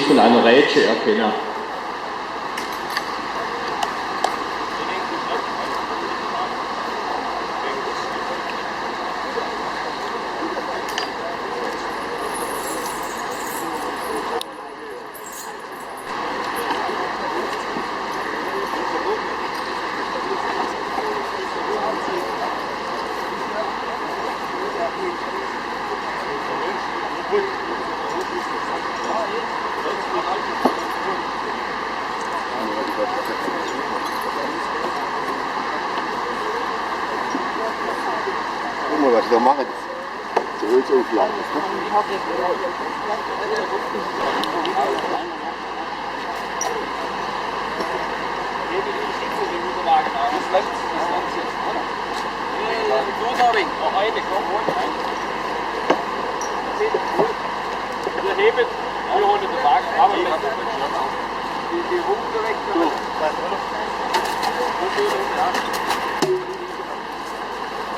von einer Rätsche erkennen. Guck mal, was wir da machen. Die Holzauflage. Wir heben, wir holen den Wagen, aber die Runde weg.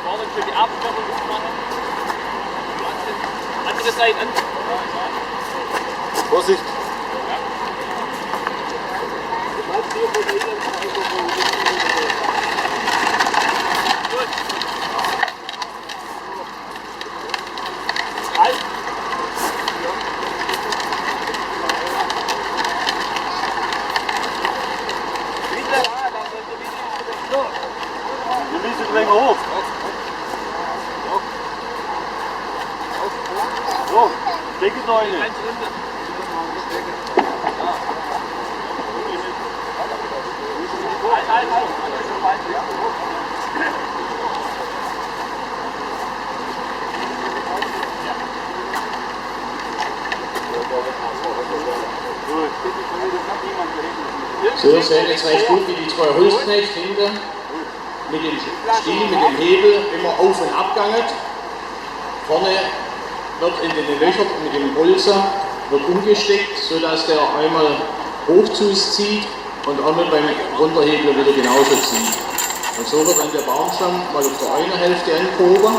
Vorne für die Absperrung machen. Andere Seite an. Vorsicht! Wir müssen länger hoch. So, Deckensäule. So, ihr seht jetzt recht gut, wie die zwei Holzknechte hinten mit dem Stiel, mit dem Hebel immer auf und ab gegangen. Vorne wird in den Löchern mit dem Bolzer wird umgesteckt, sodass der einmal hoch zuzieht und einmal beim Runterhebeln wieder genauso zieht. Und so wird dann der Baumstamm mal auf der einen Hälfte angehoben.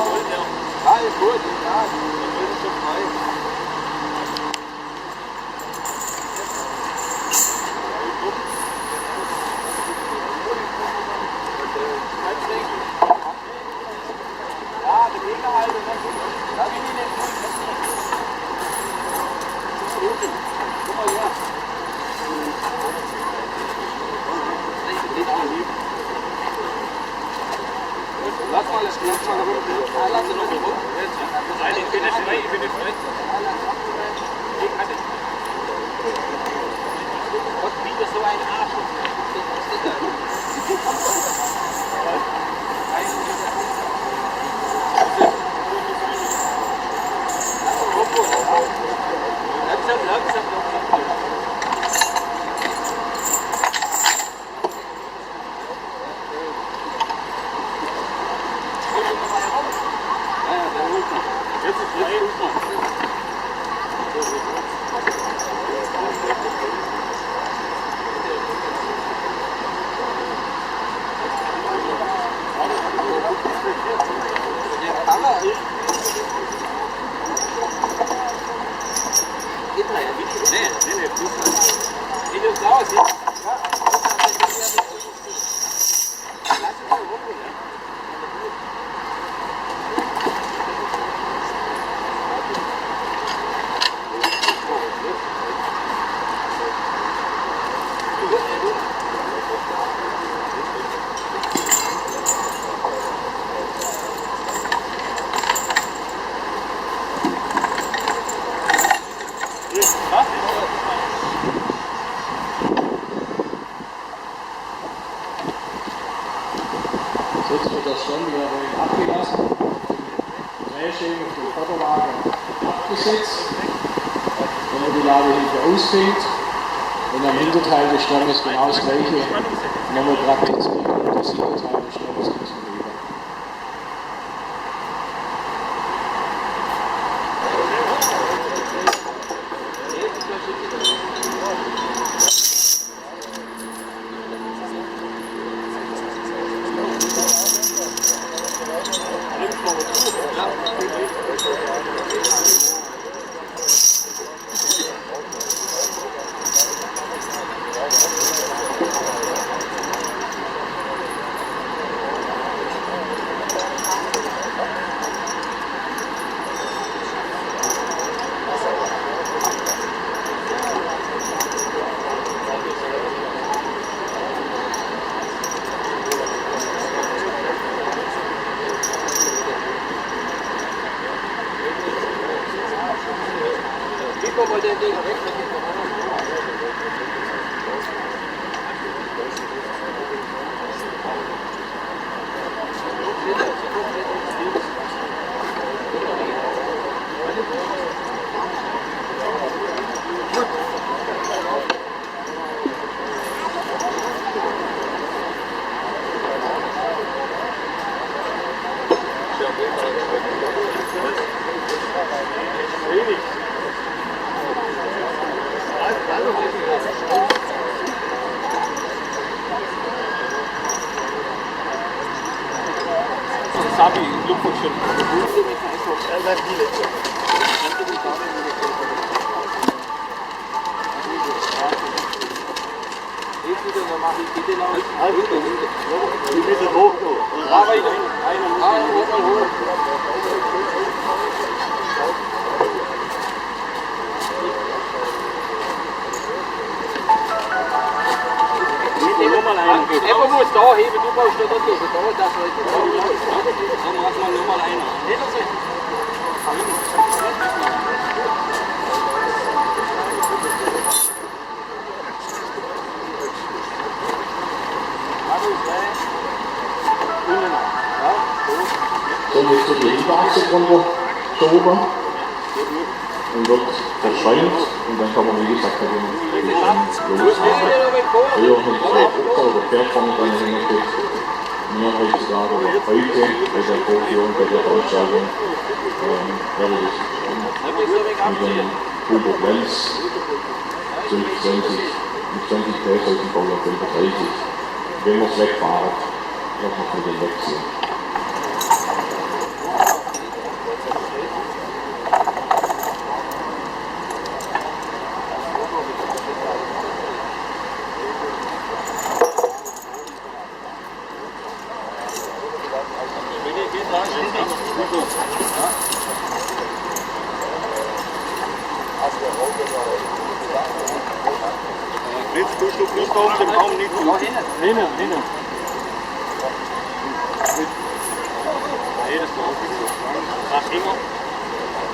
Lass mal das Platz mal runter. Lass es noch runter. Nein, ich bin nicht frei, ich bin nicht frei. Ich kann nicht. Gott, wieder so ein Arsch. Langsam, langsam. Jetzt wird der Stamm wieder ruhig abgelassen, Drehschäden auf den Vorderlager abgesetzt, wenn man die Ladehilfe ausfängt. Und am Hinterteil des Stammes genau das gleiche, nochmal praktizieren und das Hinterteil des Stammes anzulegen. wir mal den Ding weg. Sabi, Glückwunsch. Die müssen hoch. Einfach muss da heben, du brauchst da drüber. Da, das sollte dann mach mal nur mal einer. So, jetzt wird die Hinterachse drunter geschoben und wird verschränkt und dann kann man, wie gesagt, losmachen. Früher hat es auch oder fährt vorne dran hingekriegt. Mir heutzutage oder heute bei der Vorführung, bei der Veranstaltung werde ich mit dem Huber Lenz 20, mit 20 P-Sollten Baujahr 35. Wenn wir es wegfahren, wird man von den wegziehen. Tust du bloß da unten im Raum nicht? Hinten. Nee, das war auch nicht so. Mach immer.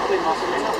Den machst du länger.